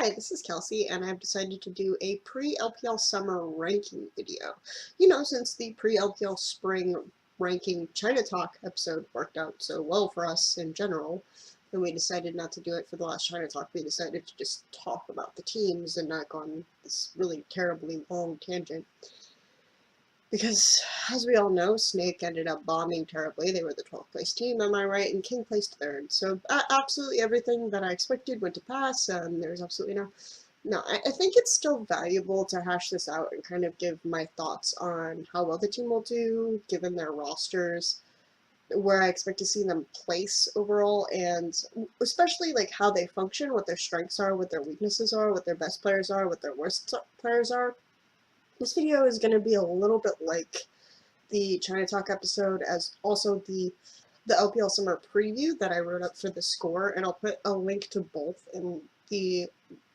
Hi, this is Kelsey, and I've decided to do a pre-LPL summer ranking video. You know, since the pre-LPL spring ranking China Talk episode worked out so well for us in general, and we decided not to do it for the last China Talk. We decided to just talk about the teams and not go on this really terribly long tangent. Because, as we all know, Snake ended up bombing terribly. They were the 12th place team, am I right? And King placed 3rd. So absolutely everything that I expected went to pass. There's absolutely no, I think it's still valuable to hash this out and kind of give my thoughts on how well the team will do, given their rosters, where I expect to see them place overall, and especially like how they function, what their strengths are, what their weaknesses are, what their best players are, what their worst players are. This video is going to be a little bit like the China Talk episode, as also the LPL Summer Preview that I wrote up for theScore, and I'll put a link to both in the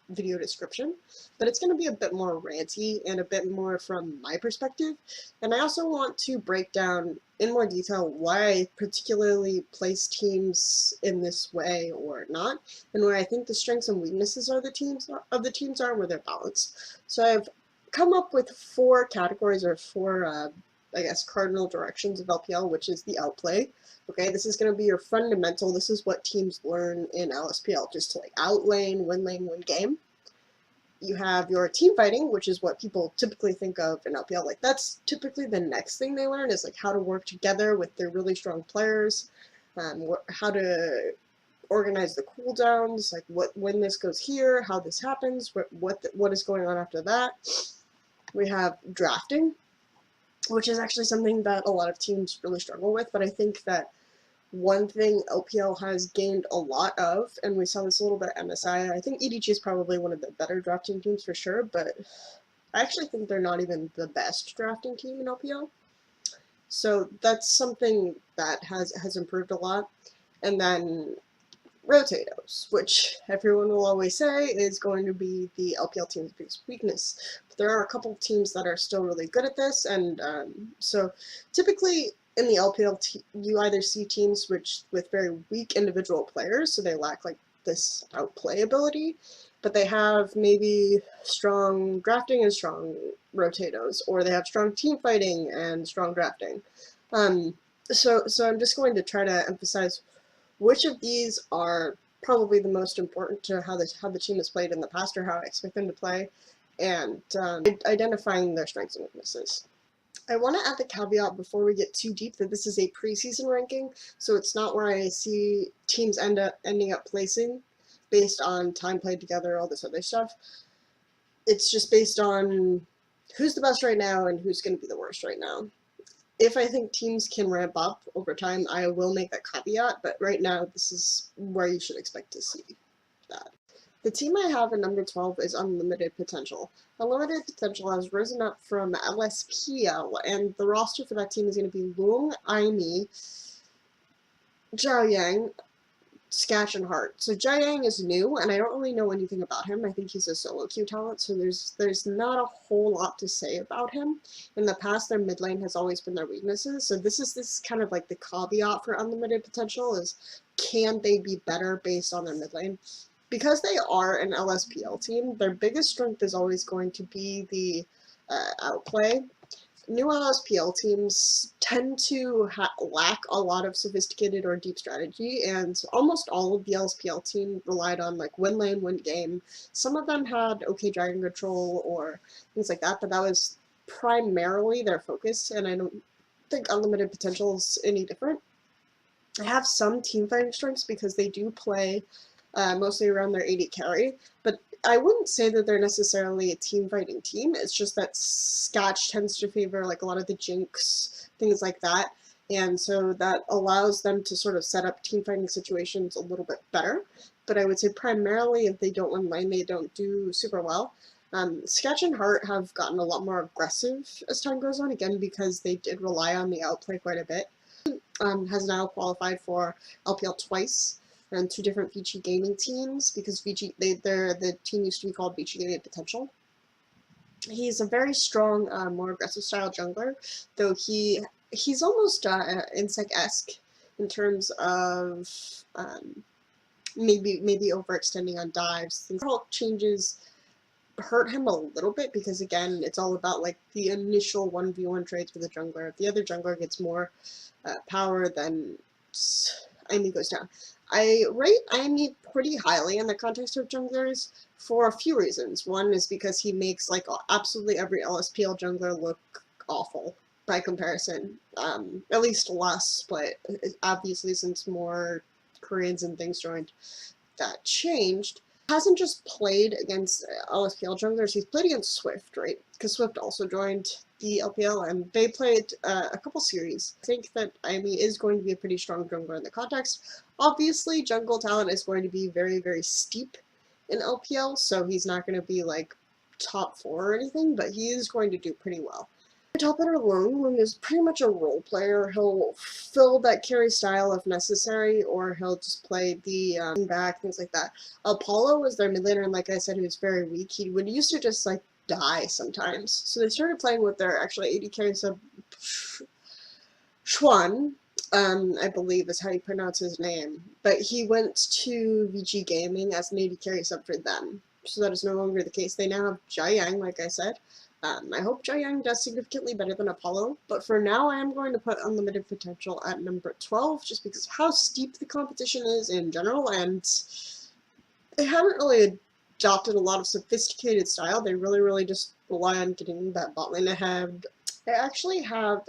video description. But it's going to be a bit more ranty and a bit more from my perspective, and I also want to break down in more detail why I particularly place teams in this way or not, and where I think the strengths and weaknesses of the teams are, where they're balanced. So I've come up with 4 categories, or 4 I guess cardinal directions of LPL, which is the outplay. Okay, this is going to be your fundamental. This is what teams learn in LSPL, just to like outlane, win lane, win game. You have your team fighting, which is what people typically think of in LPL. Like, that's typically the next thing they learn, is like how to work together with their really strong players, how to organize the cooldowns, like when this goes here, how this happens, what is going on after that. We have drafting, which is actually something that a lot of teams really struggle with, but I think that one thing LPL has gained a lot of, and we saw this a little bit at MSI, I think EDG is probably one of the better drafting teams for sure, but I actually think they're not even the best drafting team in LPL. So that's something that has improved a lot. And then Rotatos, which everyone will always say is going to be the LPL team's biggest weakness. But there are a couple of teams that are still really good at this, and so typically in the LPL, you either see teams with very weak individual players, so they lack like this outplay ability, but they have maybe strong drafting and strong Rotatos, or they have strong team fighting and strong drafting. So I'm just going to try to emphasize which of these are probably the most important to how the team has played in the past, or how I expect them to play, and identifying their strengths and weaknesses. I want to add the caveat before we get too deep that this is a preseason ranking, so it's not where I see teams ending up placing based on time played together, all this other stuff. It's just based on who's the best right now and who's going to be the worst right now. If I think teams can ramp up over time, I will make that caveat, but right now this is where you should expect to see that. The team I have at number 12 is Unlimited Potential. Unlimited Potential has risen up from LSPL, and the roster for that team is going to be Lung, Aimi, Zhao Yang, Sketch, and Heart. So Jia Yang is new, and I don't really know anything about him. I think he's a solo queue talent, so there's not a whole lot to say about him. In the past, their mid lane has always been their weaknesses, so this is kind of like the caveat for Unlimited Potential, is can they be better based on their mid lane? Because they are an LSPL team, their biggest strength is always going to be the outplay. New LSPL teams tend to lack a lot of sophisticated or deep strategy, and almost all of the LSPL team relied on like win lane, win game. Some of them had okay dragon control or things like that, but that was primarily their focus, and I don't think Unlimited Potential is any different. I have some team fighting strengths because they do play mostly around their AD carry, but I wouldn't say that they're necessarily a team fighting team. It's just that Scotch tends to favor like a lot of the Jinx, things like that, and so that allows them to sort of set up team fighting situations a little bit better. But I would say primarily if they don't win lane, they don't do super well. Sketch and Heart have gotten a lot more aggressive as time goes on, again because they did rely on the outplay quite a bit. Has now qualified for LPL twice, and 2 different VG Gaming teams, because the team used to be called VG Gaming Potential. He's a very strong, more aggressive style jungler, though he's almost Insect-esque in terms of maybe overextending on dives. Things all changes hurt him a little bit because, again, it's all about like the initial 1v1 trades with the jungler. If the other jungler gets more power, then IME goes down. I rate IME pretty highly in the context of junglers for a few reasons. One is because he makes like absolutely every LSPL jungler look awful by comparison. At least less, but obviously since more Koreans and things joined, that changed. Hasn't just played against LSPL junglers, he's played against Swift, right? Because Swift also joined the LPL, and they played a couple series. I think that IME is going to be a pretty strong jungler in the context. Obviously, jungle talent is going to be very, very steep in LPL, so he's not going to be like top 4 or anything, but he is going to do pretty well. Top laner Lung is pretty much a role player. He'll fill that carry style if necessary, or he'll just play the back, things like that. Apollo was their mid laner, and like I said, he was very weak. He would used to just like die sometimes. So they started playing with their actually AD carry sub Xuan, I believe is how you pronounce his name. But he went to VG Gaming as an AD carry sub for them. So that is no longer the case. They now have Jiayang, like I said. I hope Jiayang does significantly better than Apollo, but for now I am going to put Unlimited Potential at number 12 just because of how steep the competition is in general, and they haven't really adopted a lot of sophisticated style. They really just rely on getting that bot lane ahead. They actually have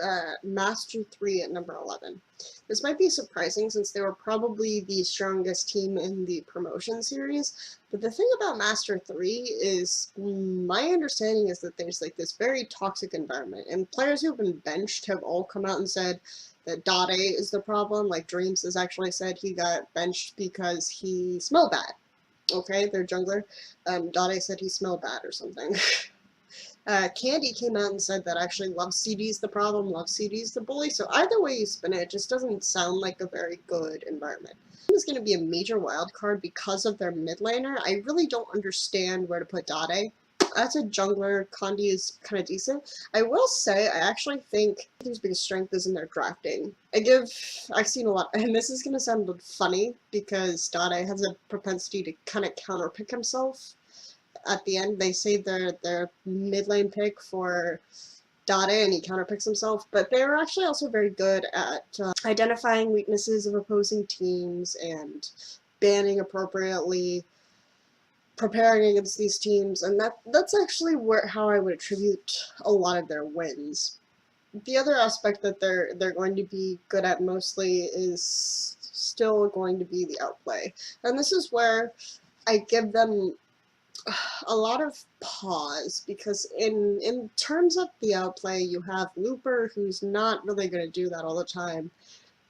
Master 3 at number 11. This might be surprising since they were probably the strongest team in the promotion series, but the thing about Master 3 is, my understanding is that there's like this very toxic environment, and players who have been benched have all come out and said that Dade is the problem. Like Dreams has actually said he got benched because he smelled bad. Okay, their jungler. Dade said he smelled bad or something. Candy came out and said that actually Love CD is the problem, Love CD is the bully, so either way you spin it, it just doesn't sound like a very good environment. Is going to be a major wild card because of their mid laner. I really don't understand where to put Dade. As a jungler, Kandi is kind of decent. I will say, I actually think his biggest strength is in their drafting. I've seen a lot, and this is going to sound funny because Dade has a propensity to kind of counterpick himself. At the end, they save their mid lane pick for Dade, and he counterpicks himself, but they were actually also very good at identifying weaknesses of opposing teams and banning appropriately, preparing against these teams, and that's actually how I would attribute a lot of their wins. The other aspect that they're going to be good at mostly is still going to be the outplay, and this is where I give them a lot of pause, because in terms of the outplay, you have Looper, who's not really going to do that all the time.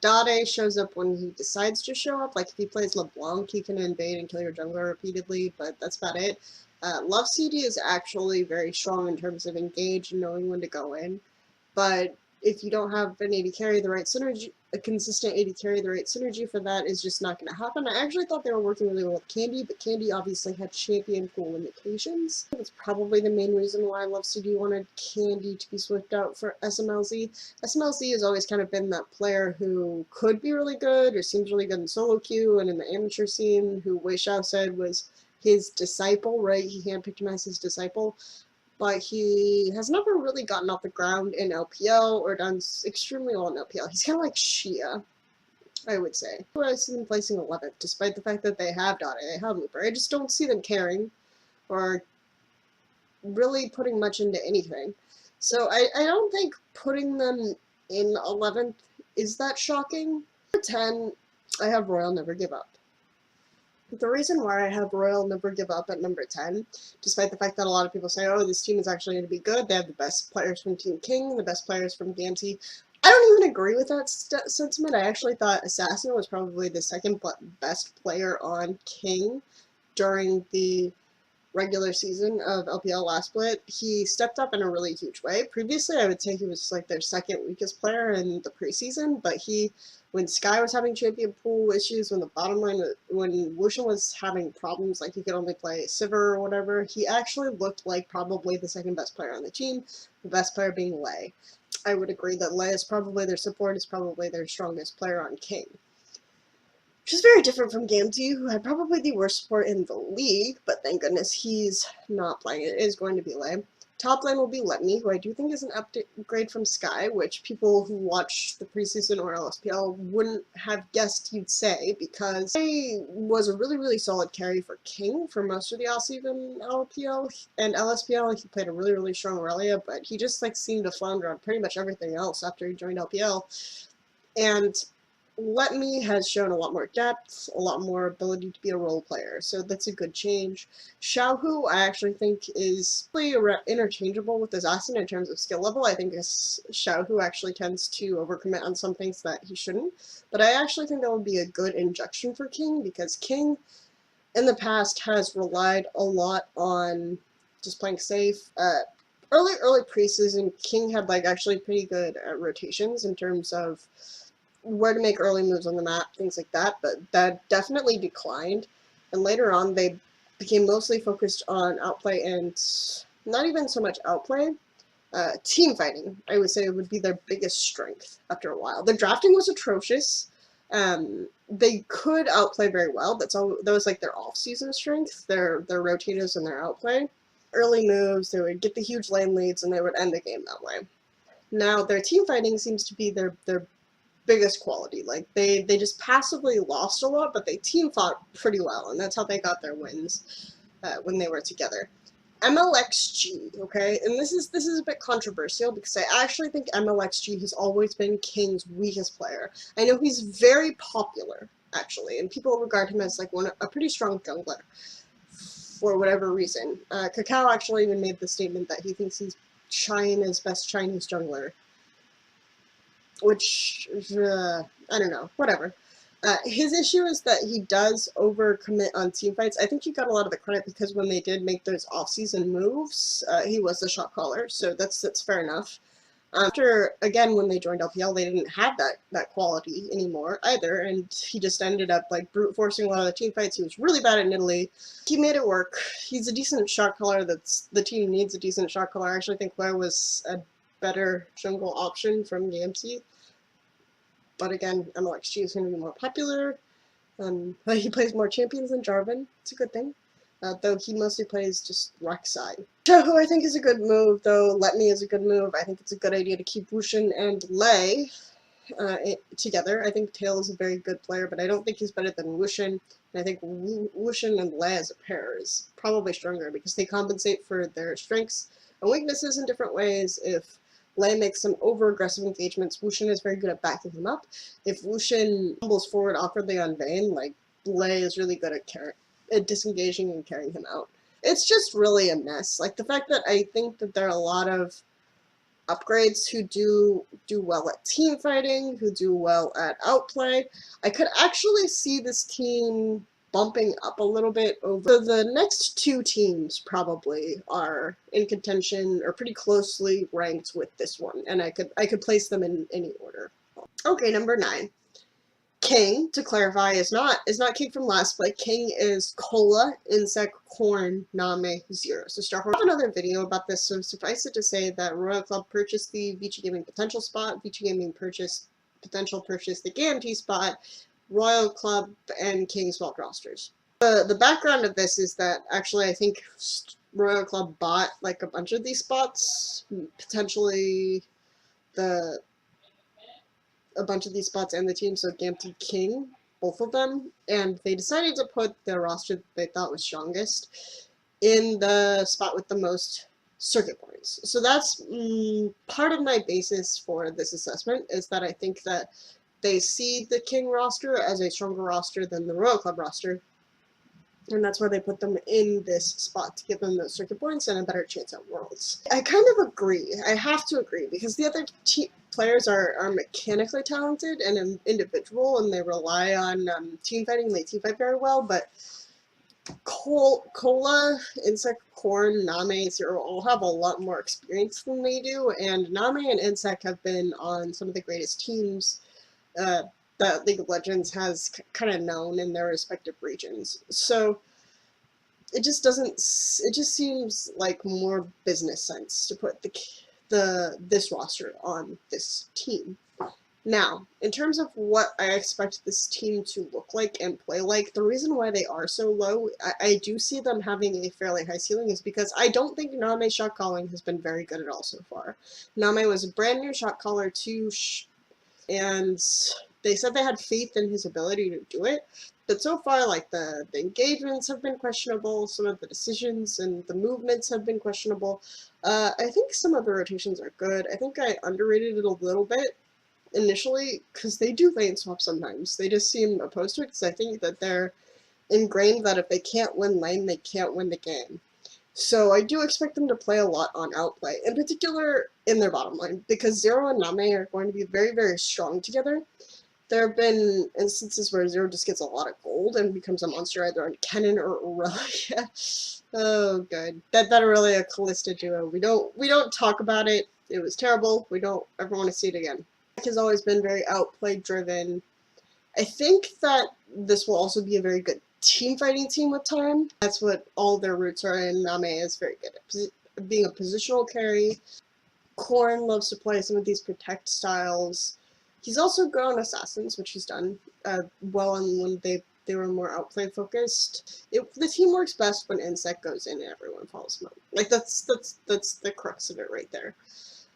Dade shows up when he decides to show up. Like if he plays LeBlanc, he can invade and kill your jungler repeatedly, but that's about it. Love CD is actually very strong in terms of engage and knowing when to go in, but if you don't have an AD carry, the right synergy, a consistent AD carry, the right synergy for that is just not going to happen. I actually thought they were working really well with Candy, but Candy obviously had champion pool limitations. That's probably the main reason why Love CD wanted Candy to be swapped out for SMLZ. SMLZ has always kind of been that player who could be really good or seems really good in solo queue and in the amateur scene, who Wei Xiao said was his disciple, right? He handpicked him as his disciple. But he has never really gotten off the ground in LPL or done extremely well in LPL. He's kind of like Shia, I would say. I see them placing 11th, despite the fact that they have Dade, they have Looper. I just don't see them caring or really putting much into anything. So I don't think putting them in 11th is that shocking. For 10, I have Royal Never Give Up. The reason why I have Royal Never Give Up at number 10, despite the fact that a lot of people say, oh, this team is actually going to be good, they have the best players from Team King, the best players from DMC, I don't even agree with that sentiment. I actually thought Assassin was probably the second best player on King during the regular season of LPL last split. He stepped up in a really huge way. Previously, I would say he was like their second weakest player in the preseason, but when Sky was having champion pool issues, when the bottom line, when Lucian was having problems, like he could only play Sivir or whatever, he actually looked like probably the second best player on the team, the best player being Lei. I would agree that Lei is probably their support, is probably their strongest player on King. which is very different from Gamgee, who had probably the worst support in the league, but thank goodness he's not playing. It is going to be Lay. Top lane will be Let Me, who I do think is an upgrade from Sky, which people who watch the preseason or LSPL wouldn't have guessed you'd say, because he was a really, really solid carry for King for most of the offseason LPL and LSPL. He played a really, really strong Aurelia, but he just like seemed to flounder on pretty much everything else after he joined LPL. And Let Me has shown a lot more depth, a lot more ability to be a role player, so that's a good change. Xiaohu, I actually think, is really interchangeable with Assassin in terms of skill level. I think Xiaohu actually tends to overcommit on some things that he shouldn't, but I actually think that would be a good injection for King, because King, in the past, has relied a lot on just playing safe. Early preseason, King had like actually pretty good rotations in terms of where to make early moves on the map, things like that, but that definitely declined. And later on, they became mostly focused on outplay and not even so much outplay. Team fighting, I would say, would be their biggest strength after a while. The drafting was atrocious. They could outplay very well. That was like their off-season strength, their rotators and their outplay. Early moves, they would get the huge lane leads, and they would end the game that way. Now, their team fighting seems to be their biggest quality. Like they just passively lost a lot, but they team fought pretty well, and that's how they got their wins when they were together. MLXG, okay, and this is a bit controversial because I actually think MLXG has always been King's weakest player. I know he's very popular actually, and people regard him as like a pretty strong jungler for whatever reason. Kakao actually even made the statement that he thinks he's China's best Chinese jungler, which, I don't know, whatever. His issue is that he does overcommit on team fights. I think he got a lot of the credit because when they did make those off-season moves, he was the shot caller, so that's fair enough. After, again, when they joined LPL, they didn't have that quality anymore either, and he just ended up like brute forcing a lot of the team fights. He was really bad in Italy. He made it work. He's a decent shot caller. The team needs a decent shot caller. I actually think Wei was a better jungle option from Gamgee. But again, MLXG is going to be more popular. He plays more champions than Jarvan. It's a good thing. Though he mostly plays just Rek'Sai. Xiaohu, I think, is a good move, though. Let Me is a good move. I think it's a good idea to keep Wushin and Lei together. I think Tail is a very good player, but I don't think he's better than Wushin. And I think Wushin and Lei as a pair is probably stronger because they compensate for their strengths and weaknesses in different ways. If Lei makes some over-aggressive engagements, Wushin is very good at backing him up. If Wushin tumbles forward awkwardly on Vayne, like, Lei is really good at disengaging and carrying him out. It's just really a mess. Like, the fact that I think that there are a lot of upgrades who do well at team fighting, who do well at outplay. I could actually see this team bumping up a little bit over. The next two teams probably are in contention or pretty closely ranked with this one, and I could place them in any order. Okay, number 9. King, to clarify, is not King from last play. King is Cola, Insect, Corn, Name, Zero. So Starhorse. I have another video about this, so suffice it to say that Royal Club purchased the Vici Gaming Potential spot, Vici Gaming purchased the Gamgee spot, Royal Club and King swapped rosters. The background of this is that actually I think Royal Club bought like a bunch of these spots, potentially a bunch of these spots and the team, so Gamgee, King, both of them, and they decided to put the roster that they thought was strongest in the spot with the most circuit points. So that's part of my basis for this assessment, is that I think that they see the King roster as a stronger roster than the Royal Club roster, and that's why they put them in this spot, to give them those circuit points and a better chance at Worlds. I kind of agree. I have to agree, because the other players are mechanically talented and individual, and they rely on team fighting. They team fight very well, but Cola, Insect, Corn, Name, Zero all have a lot more experience than they do, and Name and Insect have been on some of the greatest teams that League of Legends has kind of known in their respective regions. So it just seems like more business sense to put this roster on this team. Now, in terms of what I expect this team to look like and play like, the reason why they are so low, I do see them having a fairly high ceiling, is because I don't think Name's shot calling has been very good at all so far. Name was a brand new shot caller to and they said they had faith in his ability to do it, but so far, like, the engagements have been questionable, some of the decisions and the movements have been questionable. I think some of the rotations are good. I think I underrated it a little bit initially, because they do lane swap sometimes. They just seem opposed to it, because I think that they're ingrained that if they can't win lane, they can't win the game. So I do expect them to play a lot on outplay, in particular in their bottom lane, because Zero and Name are going to be very, very strong together. There have been instances where Zero just gets a lot of gold and becomes a monster either on Kennen or Aurelia. Oh, good. That Aurelia Callista duo. We don't talk about it. It was terrible. We don't ever want to see it again. Has always been very outplay driven. I think that this will also be a very good team fighting team with time. That's what all their roots are in. Name is very good at being a positional carry. Korn loves to play some of these protect styles. He's also good on assassins, which he's done well on when they were more outplay focused. The team works best when Insect goes in and everyone follows him. Like that's the crux of it right there.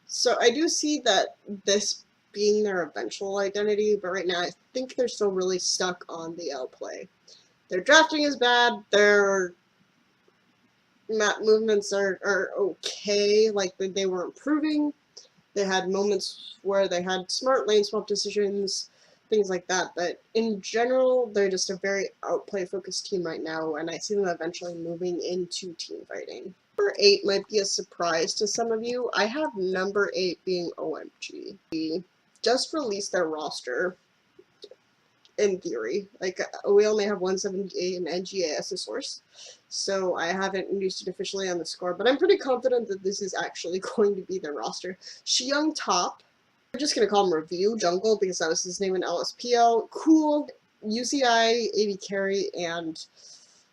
So I do see that this being their eventual identity, but right now I think they're still really stuck on the outplay. Their drafting is bad, their map movements are okay, like they were improving. They had moments where they had smart lane swap decisions, things like that, but in general, they're just a very outplay focused team right now, and I see them eventually moving into team fighting. Number 8 might be a surprise to some of you. I have number 8 being OMG. They just released their roster, in theory. Like, we only have 178 and NGA as a source, so I haven't used it officially on theScore, but I'm pretty confident that this is actually going to be their roster. Xiyoung top. We're just going to call him Review Jungle because that was his name in LSPL. Cool, UCI, AD Carry, and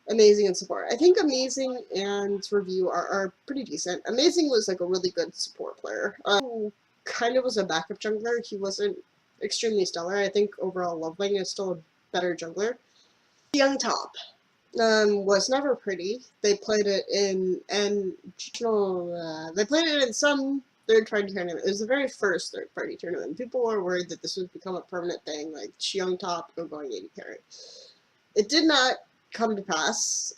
Amazing and Support. I think Amazing and Review are pretty decent. Amazing was like a really good support player. Kind of was a backup jungler. He wasn't extremely stellar. I think overall Loveling is still a better jungler. Young top was never pretty. They played it in they played it in some third-party tournament. It was the very first third-party tournament. People were worried that this would become a permanent thing, like Xiyoung top, go going AD carry. It did not come to pass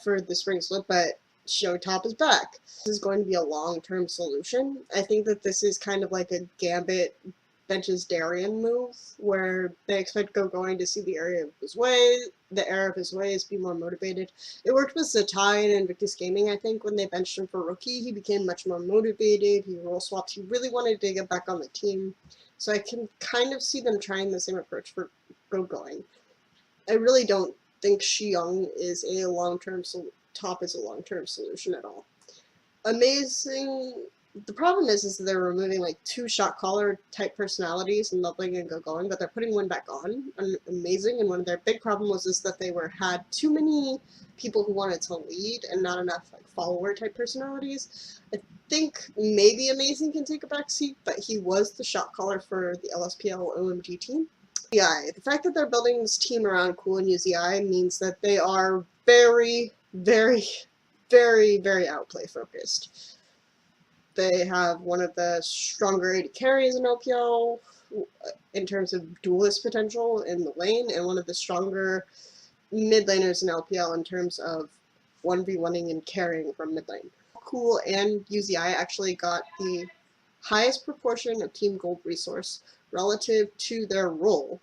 for the spring split, but Xiyoung top is back. This is going to be a long-term solution. I think that this is kind of like a Gambit benches Darien move, where they expect going to see the error of his ways, be more motivated. It worked with Zatai and Invictus Gaming, I think, when they benched him for rookie. He became much more motivated, he role swapped, he really wanted to get back on the team. So I can kind of see them trying the same approach for going. I really don't think Xiyoung is a long-term solution at all. Amazing. The problem is that they're removing like 2 shot caller type personalities in Loveling and going, but they're putting one back on. Amazing, and one of their big problems was that they had too many people who wanted to lead and not enough like follower type personalities. I think maybe Amazing can take a back seat, but he was the shot caller for the LSPL OMG team. Yeah, the fact that they're building this team around Cool and UZI means that they are very, very, very, very outplay focused. They have one of the stronger AD carries in LPL in terms of duelist potential in the lane, and one of the stronger mid laners in LPL in terms of 1v1ing and carrying from mid lane. Cool and UZI actually got the highest proportion of team gold resource relative to their role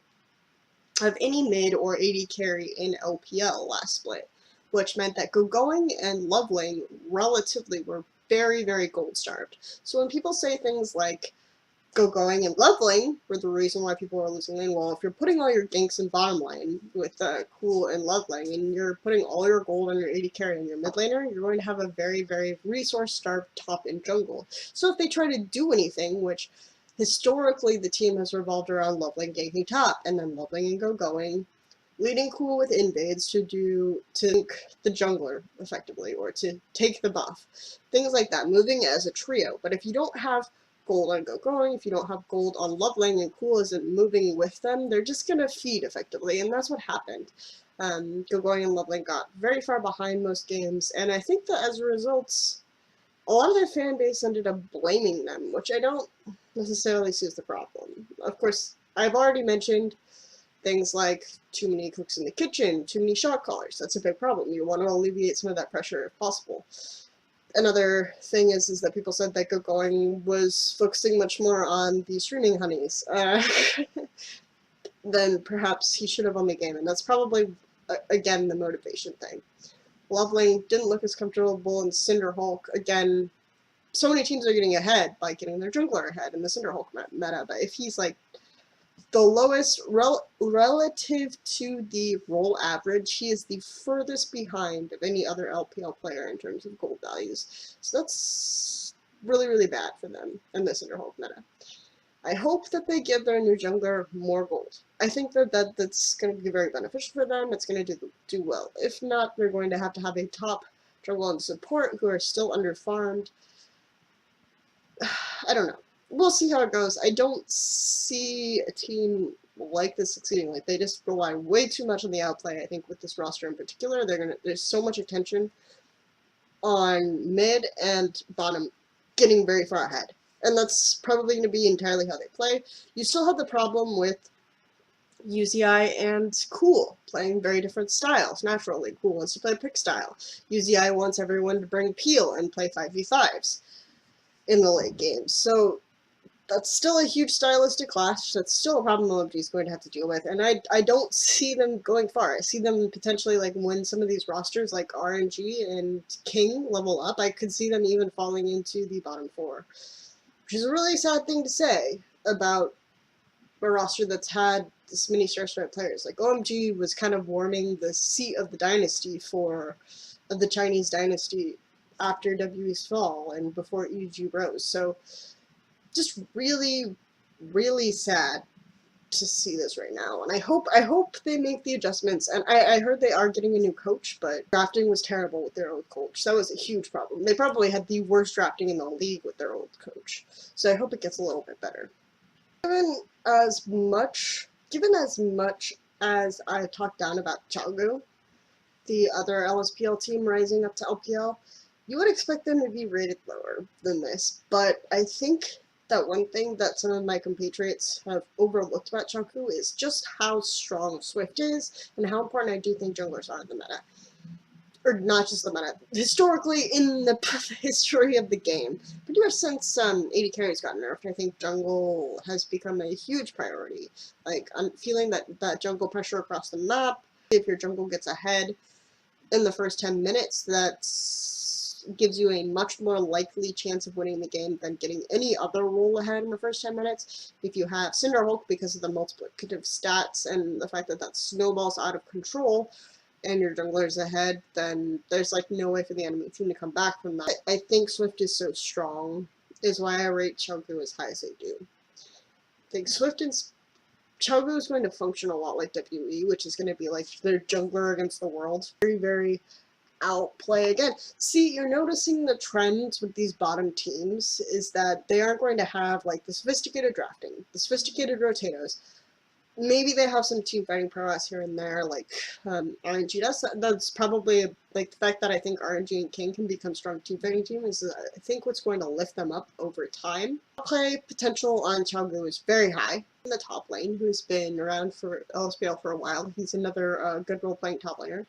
of any mid or AD carry in LPL last split, which meant that going and Loveling relatively were very, very gold starved. So when people say things like going and Loveling were the reason why people were losing lane, well, if you're putting all your ganks in bottom lane with Cool and Loveling, and you're putting all your gold on your AD carry and your mid laner, you're going to have a very, very resource starved top in jungle. So if they try to do anything, which historically the team has revolved around Loveling ganking top, and then Loveling and going, leading Cool with invades to tank the jungler effectively, or to take the buff. Things like that, moving as a trio. But if you don't have gold on Going, if you don't have gold on Loveling, and Cool isn't moving with them, they're just going to feed effectively, and that's what happened. Going and Loveling got very far behind most games, and I think that as a result, a lot of their fan base ended up blaming them, which I don't necessarily see as the problem. Of course, I've already mentioned things like too many cooks in the kitchen, too many shot callers. That's a big problem. You want to alleviate some of that pressure if possible. Another thing is that people said that Going was focusing much more on the streaming honeys than perhaps he should have on the game, and that's probably, again, the motivation thing. Loveling didn't look as comfortable in Cinderhulk. Again, so many teams are getting ahead by getting their jungler ahead in the Cinderhulk meta, but if he's like the lowest relative to the role average, he is the furthest behind of any other LPL player in terms of gold values. So that's really, really bad for them in the Cinderhulk meta. I hope that they give their new jungler more gold. I think that's going to be very beneficial for them. It's going to do well. If not, they're going to have a top jungle and support who are still underfarmed. I don't know. We'll see how it goes. I don't see a team like this succeeding. Like, they just rely way too much on the outplay. I think with this roster in particular, there's so much attention on mid and bottom getting very far ahead. And that's probably going to be entirely how they play. You still have the problem with UZI and Cool playing very different styles. Naturally, Cool wants to play pick style. UZI wants everyone to bring Peel and play 5v5s in the late game. So that's still a huge stylistic clash. That's still a problem OMG is going to have to deal with. And I don't see them going far. I see them potentially, like, when some of these rosters like RNG and King level up, I could see them even falling into the bottom 4. Which is a really sad thing to say about a roster that's had this many star-strike players. Like, OMG was kind of warming the seat of the dynasty of the Chinese dynasty after WE's fall and before EG rose. So just really, really sad to see this right now. And I hope they make the adjustments. And I heard they are getting a new coach, but drafting was terrible with their old coach. That was a huge problem. They probably had the worst drafting in the league with their old coach. So I hope it gets a little bit better. Given as much as I talked down about Chaogu, the other LSPL team rising up to LPL, you would expect them to be rated lower than this. But I think that one thing that some of my compatriots have overlooked about Chaogu is just how strong Swift is and how important I do think junglers are in the meta. Or not just the meta. Historically, in the history of the game. Pretty much since AD carries got nerfed, I think jungle has become a huge priority. Like, I'm feeling that jungle pressure across the map, if your jungle gets ahead in the first 10 minutes, that's gives you a much more likely chance of winning the game than getting any other role ahead in the first 10 minutes. If you have Cinderhulk, because of the multiplicative stats and the fact that snowballs out of control and your jungler's ahead, then there's like no way for the enemy team to come back from that. I think Swift is so strong, is why I rate Chaogu as high as I do. I think Chaogu is going to function a lot like WE, which is going to be like their jungler against the world. Very, very outplay. Again, see, you're noticing the trends with these bottom teams is that they aren't going to have like the sophisticated drafting, the sophisticated rotatos. Maybe they have some team fighting prowess here and there, like RNG does. That's probably like the fact that I think RNG and King can become strong team fighting team is I think what's going to lift them up over time. Play potential on Chaogu is very high. In the top lane, who's been around for LSPL for a while, he's another good role playing top laner.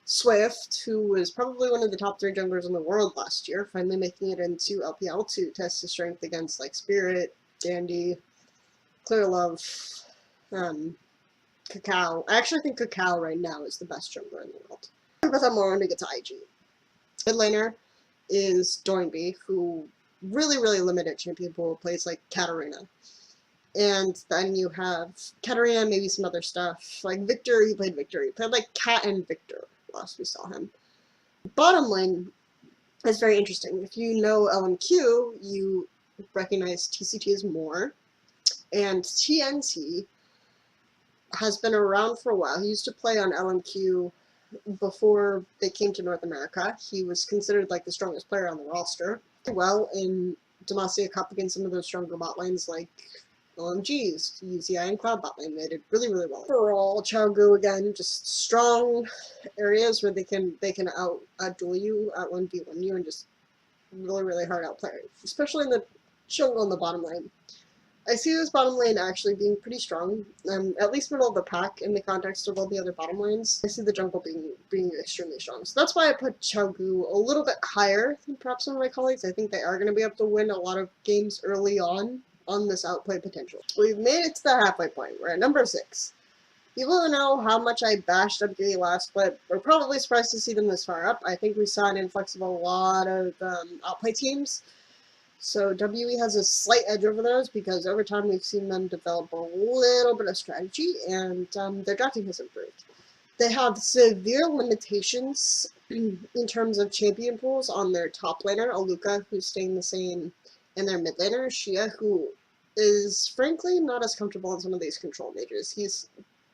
Swift, who was probably one of the top 3 junglers in the world last year, finally making it into LPL to test his strength against like Spirit, Dandy, Clear Love, Cacao. I actually think Cacao right now is the best jungler in the world. But I'm more when we get to IG. Mid laner is Doinby, who really, really limited champion pool, plays like Katarina. And then you have Katarina, maybe some other stuff. Like Victor, he played Victor. He played like Cat and Victor last we saw him. Bottom lane is very interesting. If you know LMQ, you recognize TCT as more. And TNT has been around for a while. He used to play on LMQ before they came to North America. He was considered like the strongest player on the roster. Well in Demacia Cup against some of those stronger bot lanes like OMGs, UZI and Cloud bot lane. They did really, really well. Overall, Xiaogu again, just strong areas where they can outduel you, out 1v1 you, and just really, really hard outplay, especially in the jungle in the bottom lane. I see this bottom lane actually being pretty strong, at least middle of the pack in the context of all the other bottom lanes. I see the jungle being extremely strong. So that's why I put Xiaogu a little bit higher than perhaps some of my colleagues. I think they are going to be able to win a lot of games early on this outplay potential. We've made it to the halfway point. We're at number 6. People who know how much I bashed WE last split are probably surprised to see them this far up. I think we saw an influx of a lot of outplay teams. So WE has a slight edge over those because over time we've seen them develop a little bit of strategy, and their drafting has improved. They have severe limitations in terms of champion pools on their top laner, Aluka, who's staying the same, and their mid laner, Xia, who is frankly not as comfortable in some of these control mages. He's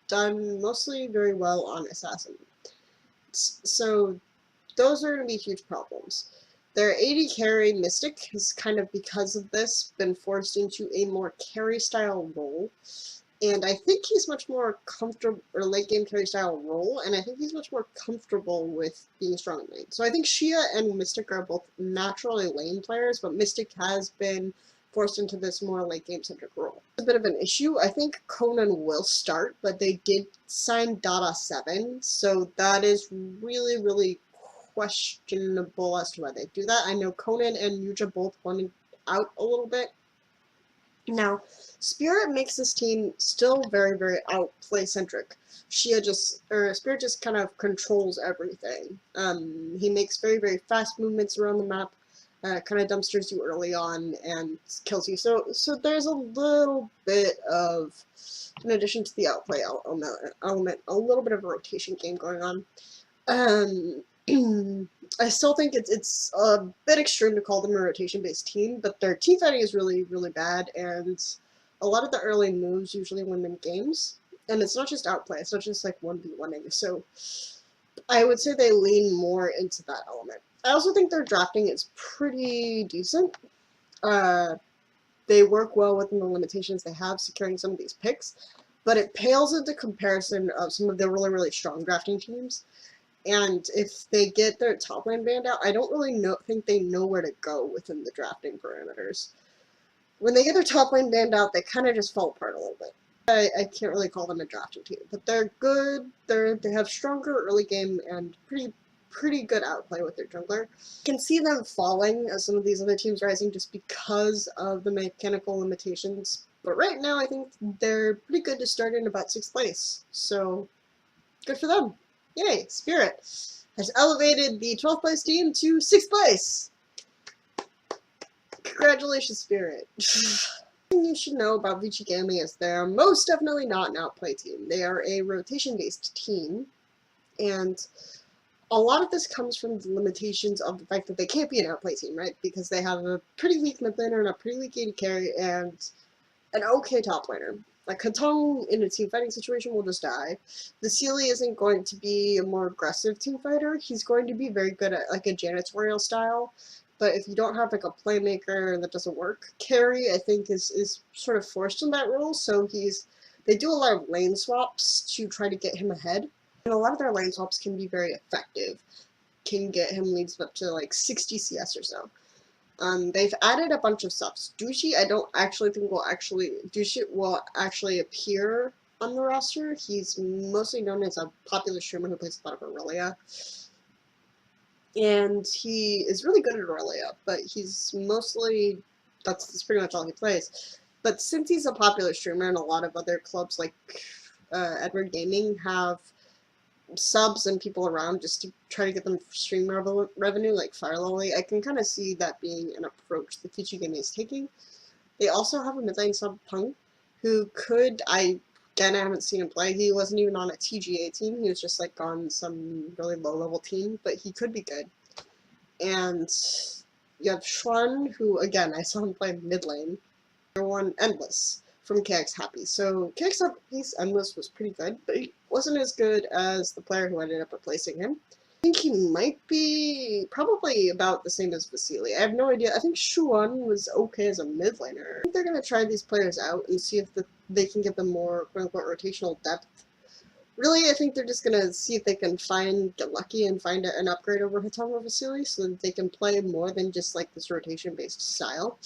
done mostly very well on Assassin. So those are going to be huge problems. Their AD carry, Mystic, has kind of, because of this, been forced into a more carry-style role. And I think he's much more comfortable, or late-game carry-style role, and I think he's much more comfortable with being strong in lane. So I think Xia and Mystic are both naturally lane players, but Mystic has been forced into this more late-game centric role. It's a bit of an issue. I think Conan will start, but they did sign Dada 7, so that is really, really questionable as to why they do that. I know Conan and Yuja both wanted out a little bit. Now, Spirit makes this team still very, very outplay centric. Spirit just kind of controls everything. He makes very, very fast movements around the map, kind of dumpsters you early on and kills you. So there's a little bit of, in addition to the outplay element, a little bit of a rotation game going on. I still think it's a bit extreme to call them a rotation-based team, but their team fighting is really, really bad, and a lot of the early moves usually win them games. And it's not just outplay, it's not just like 1v1ing, so I would say they lean more into that element. I also think their drafting is pretty decent. They work well within the limitations they have securing some of these picks, but it pales into comparison of some of the really, really strong drafting teams. And if they get their top lane banned out, I don't really think they know where to go within the drafting parameters. When they get their top lane banned out, they kind of just fall apart a little bit. I can't really call them a drafting team, but they're good. They have stronger early game and pretty good outplay with their jungler. You can see them falling as some of these other teams rising just because of the mechanical limitations. But right now, I think they're pretty good to start in about 6th place. So good for them. Yay, Spirit has elevated the 12th place team to 6th place. Congratulations, Spirit. Something you should know about Vici Gaming is they're most definitely not an outplay team. They are a rotation-based team, and a lot of this comes from the limitations of the fact that they can't be an outplay team, right? Because they have a pretty weak mid laner and a pretty weak AD carry and an okay top laner. Like, Katong in a team fighting situation will just die. The Sealy isn't going to be a more aggressive team fighter. He's going to be very good at, like, a janitorial style. But if you don't have, like, a playmaker that doesn't work, Carry, I think, is sort of forced in that role. So they do a lot of lane swaps to try to get him ahead. And a lot of their lane swaps can be very effective. Can get him leads up to, like, 60 CS or so. They've added a bunch of stuff. Dushi, I don't actually think Dushi will actually appear on the roster. He's mostly known as a popular streamer who plays a lot of Aurelia. And he is really good at Aurelia, but he's mostly, that's pretty much all he plays. But since he's a popular streamer and a lot of other clubs like Edward Gaming have subs and people around just to try to get them stream revenue like Fire Lily, I can kind of see that being an approach that Vici Gaming is taking. They also have a mid lane sub, Pung, who could, I haven't seen him play. He wasn't even on a TGA team. He was just like on some really low level team, but he could be good. And you have Xuan, who again, I saw him play mid lane. Number 1, Endless from KX Happy. So KX Happy's Endless was pretty good, but he wasn't as good as the player who ended up replacing him. think he might be probably about the same as Vasily. I have no idea. I think Shuan was okay as a mid laner. I think they're going to try these players out and see if they can give them more quote-unquote rotational depth. Really, I think they're just going to see if they can get lucky and find an upgrade over Hitam or Vasily so that they can play more than just like this rotation-based style.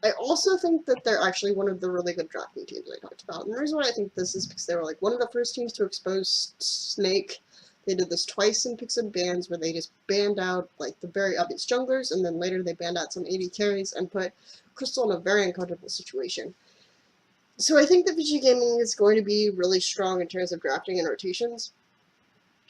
I also think that they're actually one of the really good drafting teams I talked about. And the reason why I think this is because they were like one of the first teams to expose Snake. They did this twice in Picks and Bans where they just banned out like the very obvious junglers, and then later they banned out some AD carries and put Crystal in a very uncomfortable situation. So I think that VG Gaming is going to be really strong in terms of drafting and rotations.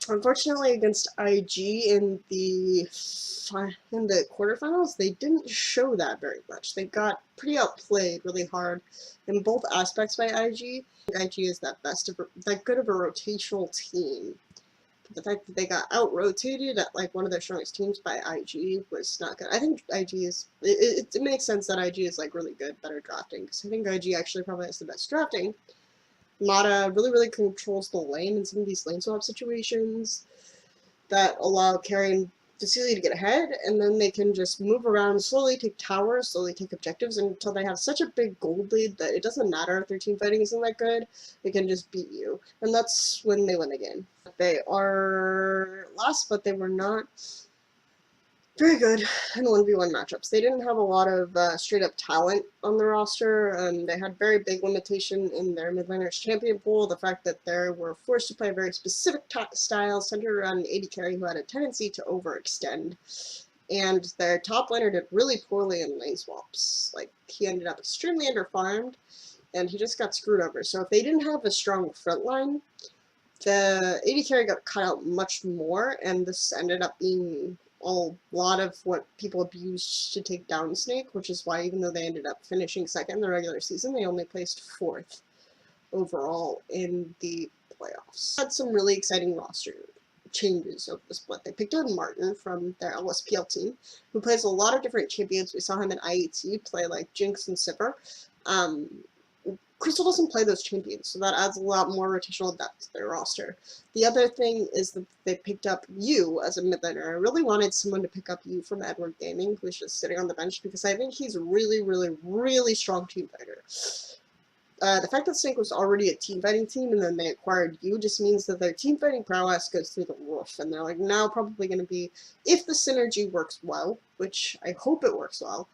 Unfortunately, against IG in the quarterfinals, they didn't show that very much. They got pretty outplayed really hard in both aspects by IG. IG is that good of a rotational team. But the fact that they got out-rotated at like one of their strongest teams by IG was not good. I think IG is it makes sense that IG is like really good, better drafting, because I think IG actually probably has the best drafting. Mata really controls the lane in some of these lane swap situations that allow Carry and Vasily to get ahead, and then they can just move around, slowly take towers, slowly take objectives until they have such a big gold lead that it doesn't matter if their team fighting isn't that good, they can just beat you. And that's when they win the game. They are last, but they were not very good in 1v1 matchups. They didn't have a lot of straight-up talent on the roster, and they had very big limitation in their mid laners champion pool. The fact that they were forced to play a very specific style centered around an AD carry who had a tendency to overextend. And their top laner did really poorly in lane swaps. Like, he ended up extremely underfarmed, and he just got screwed over. So if they didn't have a strong front line, the AD carry got cut out much more, and this ended up being a lot of what people abused to take down Snake, which is why even though they ended up finishing second in the regular season, they only placed 4th overall in the playoffs. Had some really exciting roster changes over the split. They picked up Martin from their LSPL team, who plays a lot of different champions. We saw him in IET play like Jinx and Sipper. Crystal doesn't play those champions, so that adds a lot more rotational depth to their roster. The other thing is that they picked up Yu as a mid laner. I really wanted someone to pick up Yu from Edward Gaming, who's just sitting on the bench, because I think he's a really strong team fighter. The fact that Snake was already a team fighting team and then they acquired Yu just means that their team fighting prowess goes through the roof, and they're like now probably going to be, if the synergy works well, which I hope it works well,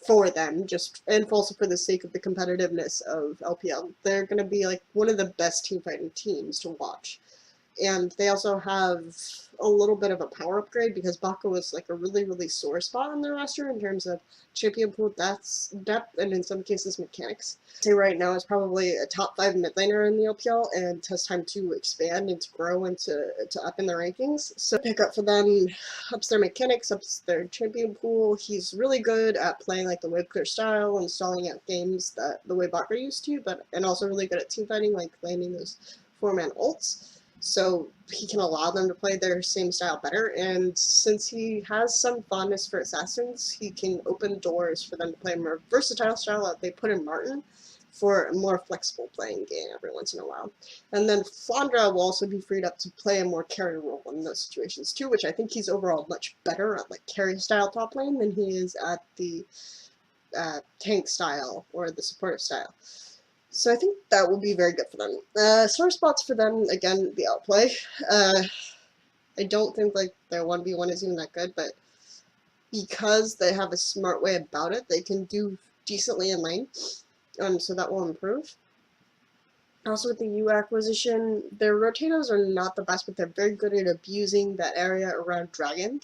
for them, and also for the sake of the competitiveness of LPL, they're going to be like one of the best team fighting teams to watch. And they also have a little bit of a power upgrade because Baka was like a really sore spot on their roster in terms of champion pool depth and in some cases mechanics. I'd say right now is probably a top 5 mid laner in the LPL and has time to expand and to grow and to up in the rankings. So pick up for them, ups their mechanics, ups their champion pool. He's really good at playing like the wave clear style and stalling out games the way Baka used to, and also really good at team fighting, like landing those 4-man ults. So he can allow them to play their same style better, and since he has some fondness for assassins, he can open doors for them to play a more versatile style that they put in Martin for a more flexible playing game every once in a while. And then Flandra will also be freed up to play a more carry role in those situations too, which I think he's overall much better at like carry style top lane than he is at the tank style or the supportive style. So I think that will be very good for them. Sore spots for them, again, the outplay. I don't think like their 1v1 is even that good, but because they have a smart way about it, they can do decently in lane, so that will improve. Also with the U acquisition, their rotatos are not the best, but they're very good at abusing that area around Dragon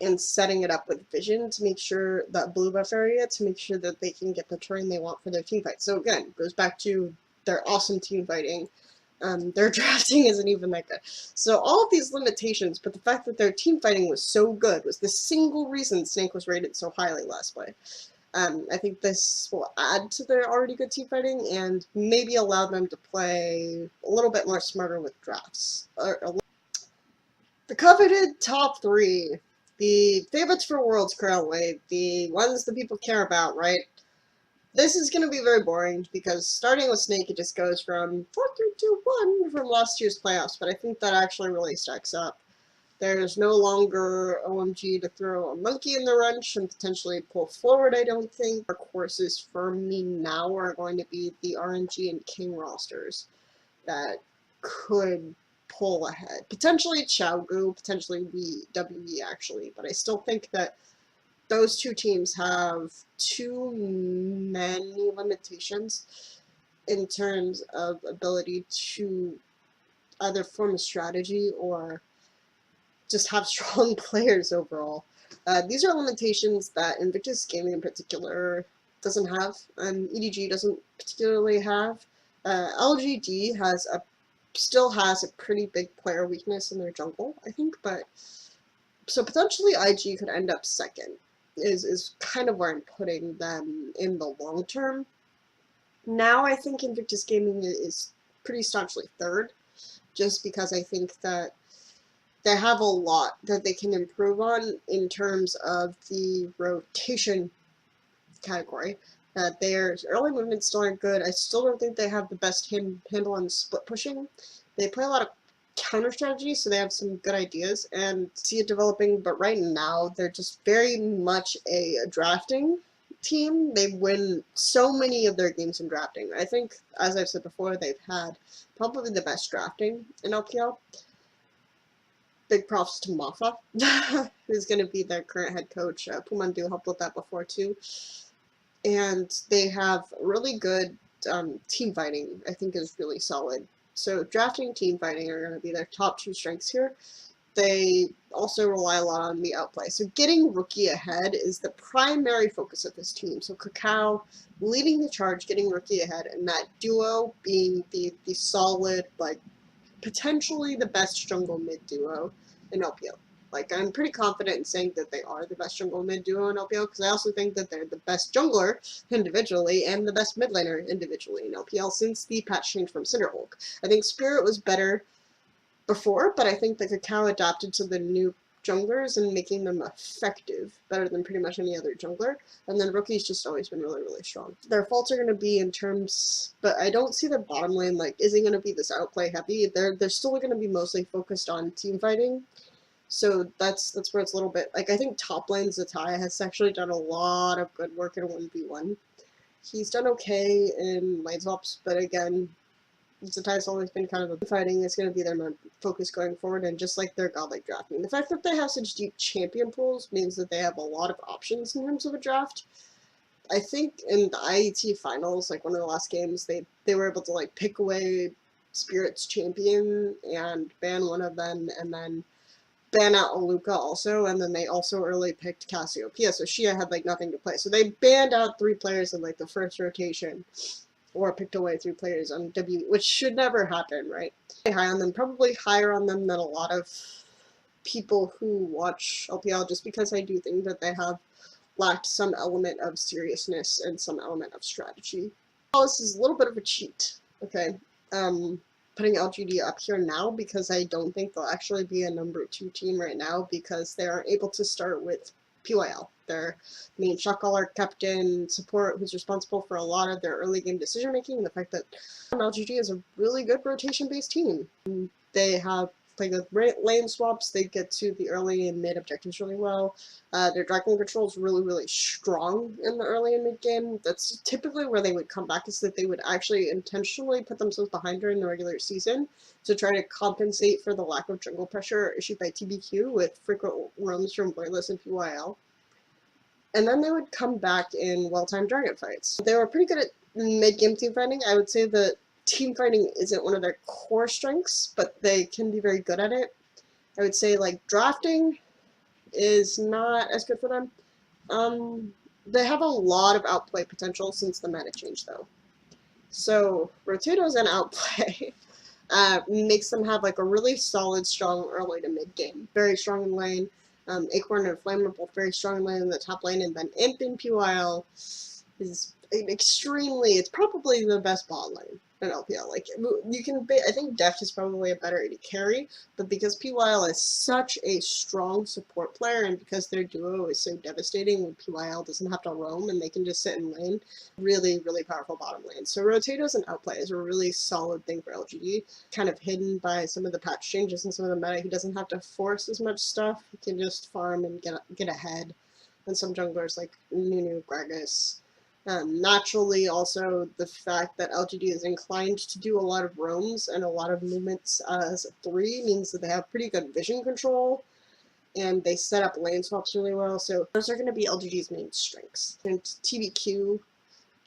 and setting it up with vision to make sure that blue buff area to make sure that they can get the terrain they want for their team fight. So again, it goes back to their awesome team fighting. Their drafting isn't even that good. So all of these limitations, but the fact that their team fighting was so good was the single reason Snake was rated so highly last play. I think this will add to their already good team fighting and maybe allow them to play a little bit more smarter with drafts. The coveted top 3. The favorites for Worlds currently, the ones that people care about, right? This is going to be very boring because starting with Snake, it just goes from 4-3-2-1 from last year's playoffs, but I think that actually really stacks up. There's no longer OMG to throw a monkey in the wrench and potentially pull forward, I don't think. Our courses for me now are going to be the RNG and King rosters that could pull ahead. Potentially Xiaogu, potentially WE actually, but I still think that those two teams have too many limitations in terms of ability to either form a strategy or just have strong players overall. These are limitations that Invictus Gaming in particular doesn't have, and EDG doesn't particularly have. LGD still has a pretty big player weakness in their jungle, I think, but so potentially IG could end up second is kind of where I'm putting them in the long term. Now I think Invictus Gaming is pretty staunchly third, just because I think that they have a lot that they can improve on in terms of the rotation category. Their early movements still aren't good. I still don't think they have the best handle on split pushing. They play a lot of counter strategy, so they have some good ideas and see it developing, but right now they're just very much a drafting team. They win so many of their games in drafting. I think, as I've said before, they've had probably the best drafting in LPL. Big props to Mafa, who's going to be their current head coach. Pumandu helped with that before too. And they have really good team fighting, I think is really solid. So drafting, team fighting are going to be their top two strengths here. They also rely a lot on the outplay. So getting rookie ahead is the primary focus of this team. So Kakao leading the charge, getting rookie ahead, and that duo being the solid, like, potentially the best jungle mid duo in LPL. Like, I'm pretty confident in saying that they are the best jungle mid duo in LPL, because I also think that they're the best jungler individually and the best mid laner individually in LPL since the patch change from Cinderhulk. I think Spirit was better before, but I think that Kakao adapted to the new junglers and making them effective better than pretty much any other jungler. And then Rookie's just always been really, really strong. Their faults are going to be in terms, but I don't see their bottom lane like isn't going to be this outplay heavy. They're still going to be mostly focused on team fighting. So that's where it's a little bit like I think top lane Zatai has actually done a lot of good work in 1v1. He's done okay in lane swaps, but again, Zatai's always been kind of fighting is going to be their main focus going forward, and just like their godlike drafting. The fact that they have such deep champion pools means that they have a lot of options in terms of a draft. I think in the IET finals, like one of the last games, they were able to like pick away Spirit's champion and ban one of them, and then ban out Aluka also, and then they also early picked Cassiopeia, so Shia had like nothing to play. So they banned out 3 players in like the first rotation, or picked away 3 players on W, which should never happen, right? High on them, probably higher on them than a lot of people who watch LPL, just because I do think that they have lacked some element of seriousness and some element of strategy. This is a little bit of a cheat, okay? Putting LGD up here now because I don't think they'll actually be a number 2 team right now because they aren't able to start with PYL, their main shot caller, captain, support, who's responsible for a lot of their early game decision making. The fact that LGD is a really good rotation based team. They have played with lane swaps. They get to the early and mid objectives really well. Their dragon control is really, really strong in the early and mid game. That's typically where they would come back, is that they would actually intentionally put themselves behind during the regular season to try to compensate for the lack of jungle pressure issued by TBQ with frequent roams from Boyless and PYL. And then they would come back in well-timed dragon fights. They were pretty good at mid-game team fighting. I would say that team fighting isn't one of their core strengths, but they can be very good at it. I would say like drafting is not as good for them. They have a lot of outplay potential since the meta change though. So Rotatos and outplay makes them have like a really solid, strong early to mid game. Very strong in lane. Acorn and Flame are both very strong in lane in the top lane, and then Imp and PYL is it's probably the best bot lane in LPL. Like, you can, I think Deft is probably a better AD carry, but because PYL is such a strong support player, and because their duo is so devastating when PYL doesn't have to roam and they can just sit in lane, really, really powerful bottom lane. So rotatos and outplay is a really solid thing for LGD, kind of hidden by some of the patch changes and some of the meta. He doesn't have to force as much stuff, he can just farm and get ahead. And some junglers like Nunu, Gragas. Naturally, also, the fact that LGD is inclined to do a lot of roams and a lot of movements as a 3 means that they have pretty good vision control, and they set up lane swaps really well, so those are going to be LGD's main strengths. And TBQ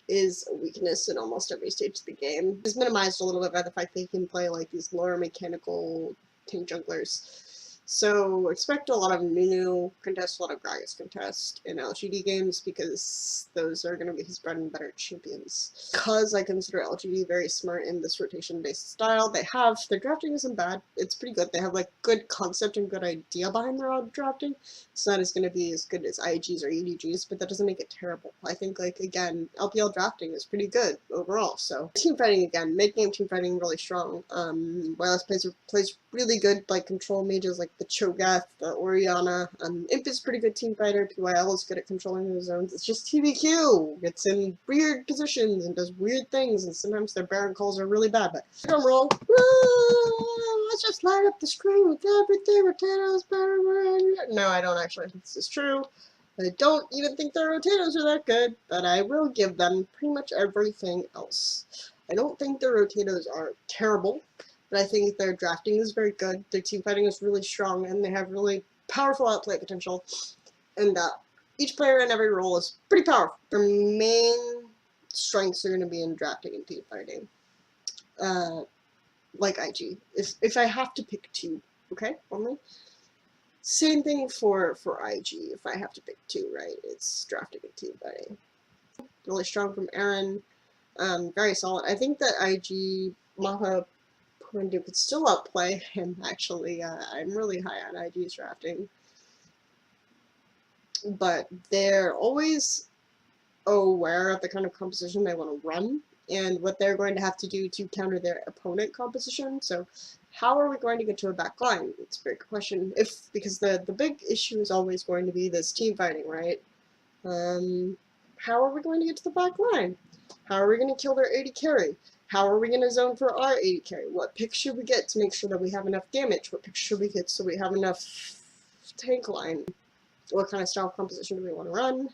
is a weakness in almost every stage of the game. It's minimized a little bit by the fact that he can play like these lower mechanical tank junglers. So expect a lot of Nunu contest, a lot of Gragas contest in LGD games, because those are going to be his bread and butter champions. Because I consider LGD very smart in this rotation-based style, their drafting isn't bad, it's pretty good. They have like good concept and good idea behind their drafting. It's not going to be as good as IGs or EDGs, but that doesn't make it terrible. I think, like, again, LPL drafting is pretty good overall. So team fighting, again, mid-game team fighting really strong. Wireless plays really good, like, control mages like the Cho'Gath, the Orianna. Imp is pretty good team fighter. PYL is good at controlling the zones. It's just TBQ. It's in weird positions and does weird things, and sometimes their Baron calls are really bad, but drum roll. Let's just light up the screen with everything. Rotatos better. No, I don't actually think this is true. I don't even think their rotatos are that good, but I will give them pretty much everything else. I don't think their rotatos are terrible, but I think their drafting is very good, their team fighting is really strong, and they have really powerful outplay potential, and each player in every role is pretty powerful. Their main strengths are going to be in drafting and team fighting, like IG. If I have to pick 2, okay, only. Same thing for IG, if I have to pick 2, right? It's drafting and team fighting. Really strong from Aaron, very solid. I think that IG, Maha, Puendu could still outplay him, actually. I'm really high on IG's drafting. But they're always aware of the kind of composition they want to run and what they're going to have to do to counter their opponent composition. So how are we going to get to a back line? It's a big question. Because the big issue is always going to be this team fighting, right? How are we going to get to the back line? How are we going to kill their AD carry? How are we going to zone for our AD carry? What picks should we get to make sure that we have enough damage? What picks should we get so we have enough tank line? What kind of style composition do we want to run?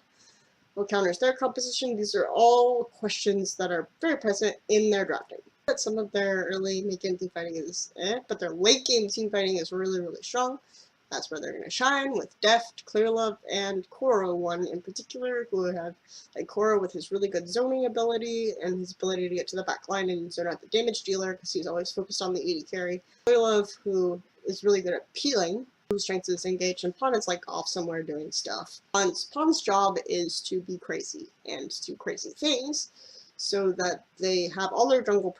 What counters their composition? These are all questions that are very present in their drafting. But some of their early mid-game team fighting is but their late-game team fighting is really, really strong. That's where they're going to shine, with Deft, Clearlove, and Koro, one in particular, who have like Koro with his really good zoning ability and his ability to get to the back line and zone out the damage dealer, because he's always focused on the AD carry. Clearlove, who is really good at peeling, whose strength is engaged, and Pawn is like off somewhere doing stuff. Pawn's job is to be crazy and do crazy things, so that they have all their jungle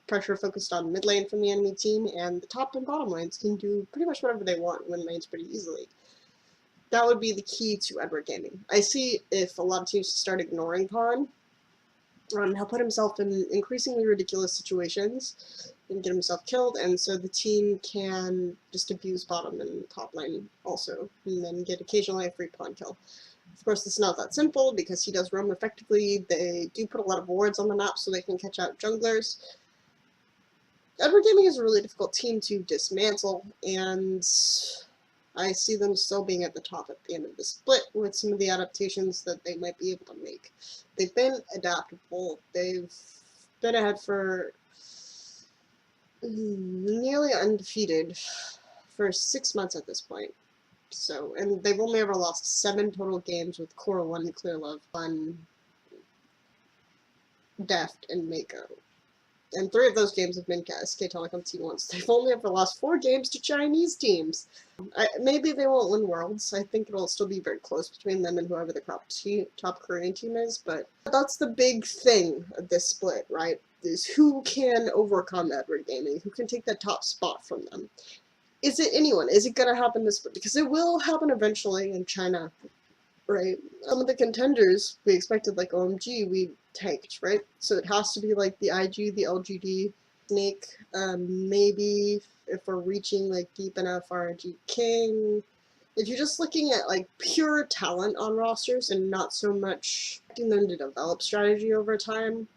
pressure focused on mid lane from the enemy team, and the top and bottom lanes can do pretty much whatever they want, win lanes pretty easily. That would be the key to Edward Gaming. I see if a lot of teams start ignoring Pawn, he'll put himself in increasingly ridiculous situations and get himself killed, and so the team can just abuse bottom and top lane also, and then get occasionally a free Pawn kill. Of course, it's not that simple, because he does roam effectively. They do put a lot of wards on the map so they can catch out junglers. Edward Gaming is a really difficult team to dismantle, and I see them still being at the top at the end of the split with some of the adaptations that they might be able to make. They've been adaptable. They've been ahead for nearly undefeated for 6 months at this point. So, and they've only ever lost 7 total games with Core 1, Clearlove, 1, Deft, and Mako. And 3 of those games have been SK Telecom T1s. They've only ever lost 4 games to Chinese teams. Maybe they won't win Worlds. I think it'll still be very close between them and whoever the top Korean team is. But that's the big thing of this split, right? Is who can overcome Edward Gaming? Who can take that top spot from them? Is it anyone? Is it going to happen this split? Because it will happen eventually in China. right? Some of the contenders we expected, like OMG, we tanked, right? So it has to be like the IG, the LGD, Snake, maybe if we're reaching like deep enough, RNG King. If you're just looking at like pure talent on rosters and not so much expecting them to develop strategy over time,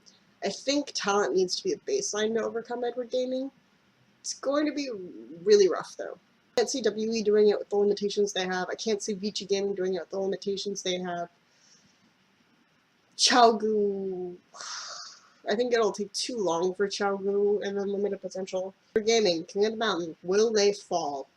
I think talent needs to be a baseline to overcome Edward Gaming. It's going to be really rough though. I can't see WE doing it with the limitations they have. I can't see Vici Gaming doing it with the limitations they have. Chaogu, I think it'll take too long for Chaogu and Unlimited Potential. For Gaming, King of the Mountain, will they fall?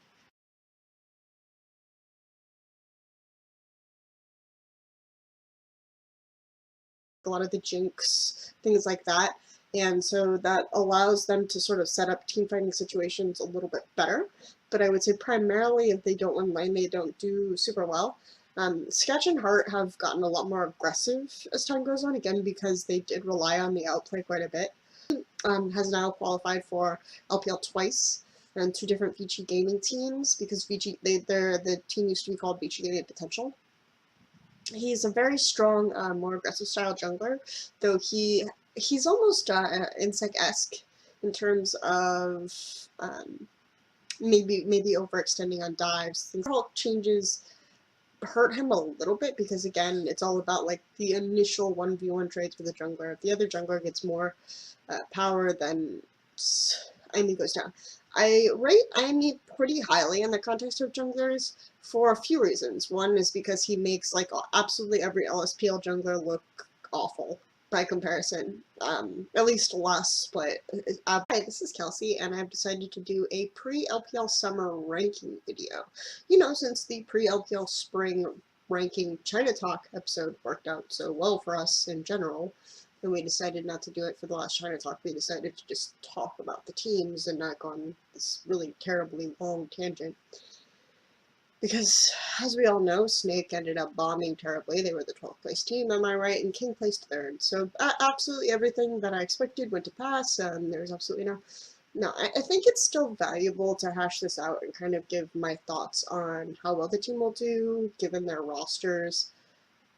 A lot of the jinx, things like that. And so that allows them to sort of set up team fighting situations a little bit better. But I would say primarily if they don't win lane, they don't do super well. Sketch and Heart have gotten a lot more aggressive as time goes on, again, because they did rely on the outplay quite a bit. Has now qualified for LPL twice and 2 different Vici Gaming teams because the team used to be called Vici Gaming Potential. He's a very strong, more aggressive style jungler, though he's almost insect-esque in terms of maybe overextending on dives. Things changes hurt him a little bit because again, it's all about like the initial 1v1 trades with the jungler. If the other jungler gets more power, then Amy goes down. I rate Amy pretty highly in the context of junglers for a few reasons. One is because he makes like absolutely every LSPL jungler look awful by comparison, at least last split. Hi, this is Kelsey, and I've decided to do a pre-LPL summer ranking video. You know, since the pre-LPL spring ranking China Talk episode worked out so well for us in general, and we decided not to do it for the last China Talk. We decided to just talk about the teams and not go on this really terribly long tangent. Because, as we all know, Snake ended up bombing terribly. They were the 12th place team, am I right? And King placed 3rd. So absolutely everything that I expected went to pass. There's absolutely no, I think it's still valuable to hash this out and kind of give my thoughts on how well the team will do, given their rosters,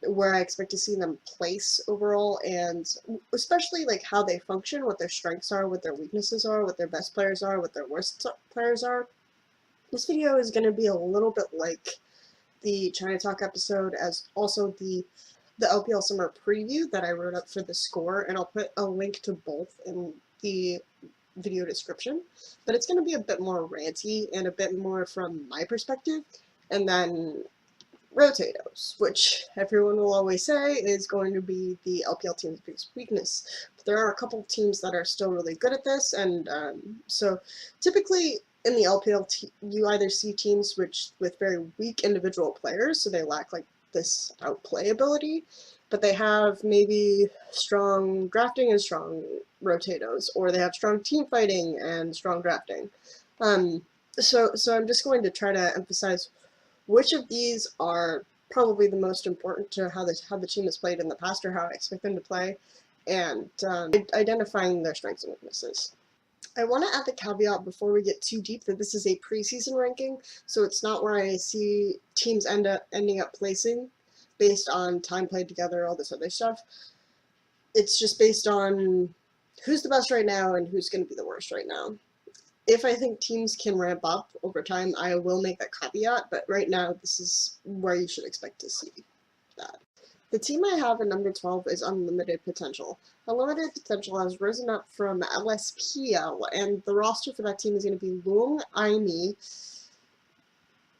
where I expect to see them place overall, and especially like how they function, what their strengths are, what their weaknesses are, what their best players are, what their worst players are. This video is going to be a little bit like the China Talk episode, as also the LPL Summer Preview that I wrote up for theScore, and I'll put a link to both in the video description. But it's going to be a bit more ranty and a bit more from my perspective, and then Rotatos, which everyone will always say is going to be the LPL team's biggest weakness. But there are a couple teams that are still really good at this, and so typically in the LPL, you either see teams with very weak individual players, so they lack like this outplay ability, but they have maybe strong drafting and strong Rotatos, or they have strong team fighting and strong drafting. So I'm just going to try to emphasize which of these are probably the most important to how the team has played in the past or how I expect them to play, and identifying their strengths and weaknesses. I want to add the caveat before we get too deep that this is a preseason ranking, so it's not where I see teams ending up placing based on time played together, all this other stuff. It's just based on who's the best right now and who's going to be the worst right now. If I think teams can ramp up over time, I will make that caveat, but right now this is where you should expect to see that. The team I have at number 12 is Unlimited Potential. Unlimited Potential has risen up from LSPL, and the roster for that team is going to be Luong, Aimee,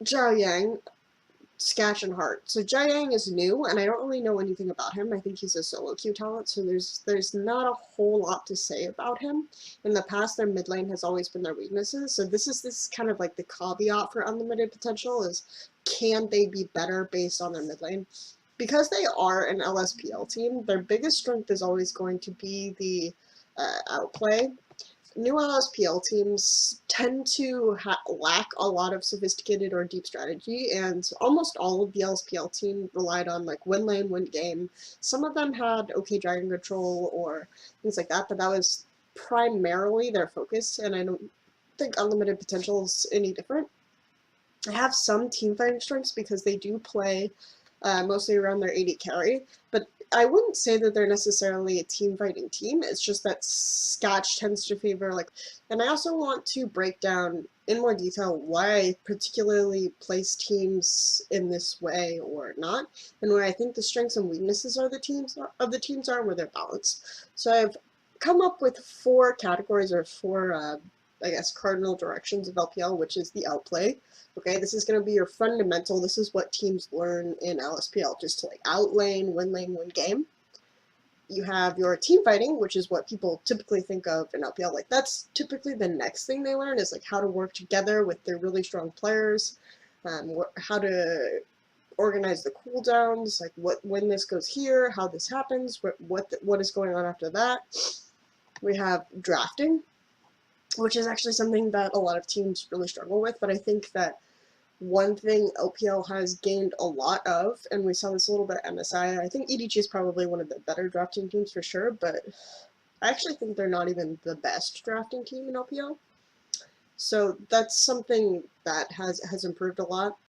Zhao Yang, Sketch, and Heart. So Zhao Yang is new, and I don't really know anything about him. I think he's a solo queue talent, so there's not a whole lot to say about him. In the past, their mid lane has always been their weaknesses, so this is kind of like the caveat for Unlimited Potential is, can they be better based on their mid lane? Because they are an LSPL team, their biggest strength is always going to be the outplay. New LSPL teams tend to lack a lot of sophisticated or deep strategy, and almost all of the LSPL team relied on like win lane, win game. Some of them had okay dragon control or things like that, but that was primarily their focus, and I don't think Unlimited Potential is any different. I have some team fighting strengths because they do play mostly around their AD carry, but I wouldn't say that they're necessarily a team fighting team. It's just that Scotch tends to favor and I also want to break down in more detail why I particularly place teams in this way or not, and where I think the strengths and weaknesses are the teams are, where they're balanced. So I've come up with 4 categories or 4 I guess cardinal directions of LPL, which is the outplay. Okay, this is going to be your fundamental. This is what teams learn in LSPL, just to outlane, win game. You have your team fighting, which is what people typically think of in LPL. That's typically the next thing they learn is how to work together with their really strong players, how to organize the cooldowns, when this goes here, how this happens, what is going on after that. We have drafting, which is actually something that a lot of teams really struggle with, but I think that one thing LPL has gained a lot of, and we saw this a little bit at MSI, I think EDG is probably one of the better drafting teams for sure, but I actually think they're not even the best drafting team in LPL. So that's something that has improved a lot.